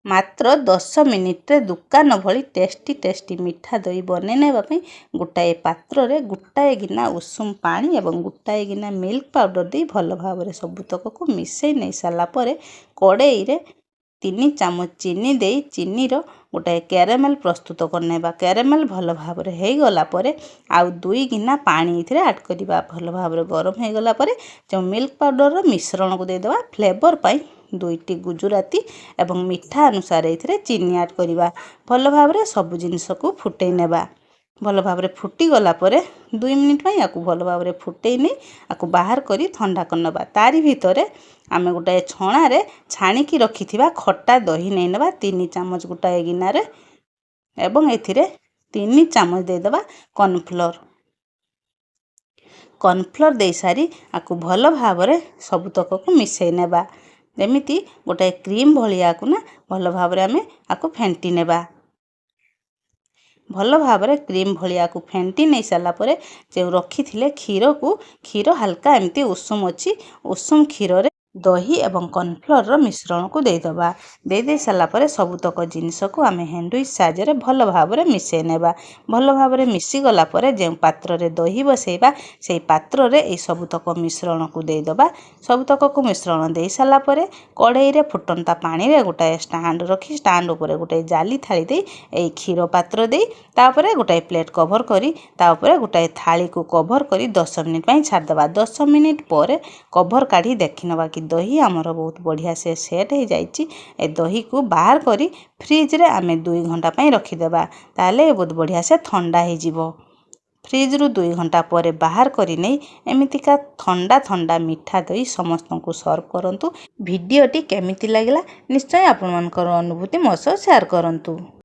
ମାତ୍ର 10 ମିନିଟ୍ରେ ଦୋକାନ ଭଳି ଟେଷ୍ଟି ମିଠା ଦହି ବନେଇ ନେବା ପାଇଁ ଗୋଟାଏ ପାତ୍ରରେ ଗୋଟାଏ ଗିନା ଉଷୁମ ପାଣି ଏବଂ ଗୋଟାଏ ଗିନା ମିଲ୍କ ପାଉଡ଼ର ଦେଇ ଭଲ ଭାବରେ ସବୁତକକୁ ମିଶାଇ ନେଇ ସାରିଲା ପରେ କଡ଼େଇରେ 3 ଚାମଚ ଚିନି ଦେଇ ଚିନିର ଗୋଟାଏ କ୍ୟାରାମେଲ୍ ପ୍ରସ୍ତୁତ କରିନେବା। କ୍ୟାରାମେଲ୍ ଭଲ ଭାବରେ ହେଇଗଲା ପରେ ଆଉ 2 ଗିନା ପାଣି ଏଥିରେ ଆଡ଼୍ କରିବା। ଭଲ ଭାବରେ ଗରମ ହେଇଗଲା ପରେ ଯେଉଁ ମିଲ୍କ ପାଉଡ଼ରର ମିଶ୍ରଣକୁ ଦେଇଦେବା। ଫ୍ଲେଭର ପାଇଁ 2ଟି ଗୁଜୁରାତି ଏବଂ ମିଠା ଅନୁସାରେ ଏଥିରେ ଚିନି ଆଡ଼୍ କରିବା। ଭଲ ଭାବରେ ସବୁ ଜିନିଷକୁ ଫୁଟେଇ ନେବା। ଭଲ ଭାବରେ ଫୁଟିଗଲା ପରେ 2 ମିନିଟ୍ ପାଇଁ ଆକୁ ଭଲ ଭାବରେ ଫୁଟେଇ ନେଇ ଆକୁ ବାହାର କରି ଥଣ୍ଡା କରିନେବା। ତାରି ଭିତରେ ଆମେ ଗୋଟାଏ ଛଣାରେ ଛାଣିକି ରଖିଥିବା ଖଟା ଦହି ନେଇନେବା 3 ଚାମଚ ଗୋଟାଏ ଗିନାରେ ଏବଂ ଏଥିରେ 3 ଚାମଚ ଦେଇଦେବା କର୍ଣ୍ଣଫ୍ଲୋର। କର୍ଣ୍ଣଫ୍ଲୋର ଦେଇସାରି ଆକୁ ଭଲ ଭାବରେ ସବୁତକକୁ ମିଶାଇ ନେବା। ଯେମିତି ଗୋଟାଏ କ୍ରିମ୍ ଭଳିଆକୁ ନା ଭଲ ଭାବରେ ଆମେ ଆକୁ ଫେଣ୍ଟି ନେବା। ଭଲ ଭାବରେ କ୍ରିମ୍ ଭଳିଆକୁ ଫେଣ୍ଟି ନେଇ ସାରିଲା ପରେ ଯେଉଁ ରଖିଥିଲେ କ୍ଷୀର ହାଲକା ଏମିତି ଉଷୁମ ଅଛି। ଉଷୁମ କ୍ଷୀରରେ ଦହି ଏବଂ କର୍ଣ୍ଣଫ୍ଲୋରର ମିଶ୍ରଣକୁ ଦେଇଦେବା। ଦେଇ ସାରିଲା ପରେ ସବୁତକ ଜିନିଷକୁ ଆମେ ହ୍ୟାଣ୍ଡୱିଚ୍ ସାହାଯ୍ୟରେ ଭଲ ଭାବରେ ମିଶାଇ ନେବା। ଭଲ ଭାବରେ ମିଶିଗଲା ପରେ ଯେଉଁ ପାତ୍ରରେ ଦହି ବସାଇବା ସେହି ପାତ୍ରରେ ଏହି ସବୁତକ ମିଶ୍ରଣକୁ ଦେଇଦେବା। ସବୁତକକୁ ମିଶ୍ରଣ ଦେଇ ସାରିଲା ପରେ କଢ଼େଇରେ ଫୁଟନ୍ତା ପାଣିରେ ଗୋଟାଏ ଷ୍ଟାଣ୍ଡ ରଖି ଷ୍ଟାଣ୍ଡ ଉପରେ ଗୋଟାଏ ଜାଲି ଥାଳି ଦେଇ ଏହି କ୍ଷୀର ପାତ୍ର ଦେଇ ତାପରେ ଗୋଟାଏ ପ୍ଲେଟ୍ କଭର କରି ତା ଉପରେ ଗୋଟାଏ ଥାଳିକୁ କଭର କରି 10 ମିନିଟ୍ ପାଇଁ ଛାଡ଼ିଦେବା। 10 ମିନିଟ୍ ପରେ କଭର କାଢ଼ି ଦେଖିନେବା କି ଦହି ଆମର ବହୁତ ବଢ଼ିଆ ସେ ସେଟ୍ ହେଇଯାଇଛି। ଏ ଦହିକୁ ବାହାର କରି ଫ୍ରିଜରେ ଆମେ 2 ଘଣ୍ଟା ପାଇଁ ରଖିଦେବା। ତାହେଲେ ବହୁତ ବଢ଼ିଆ ସେ ଥଣ୍ଡା ହେଇଯିବ। ଫ୍ରିଜରୁ 2 ଘଣ୍ଟା ପରେ ବାହାର କରି ନେଇ ଏମିତିକା ଥଣ୍ଡା ମିଠା ଦହି ସମସ୍ତଙ୍କୁ ସର୍ଭ କରନ୍ତୁ। ଭିଡ଼ିଓଟି କେମିତି ଲାଗିଲା ନିଶ୍ଚୟ ଆପଣମାନଙ୍କର ଅନୁଭୂତି ମୋ ସହ ସେୟାର କରନ୍ତୁ।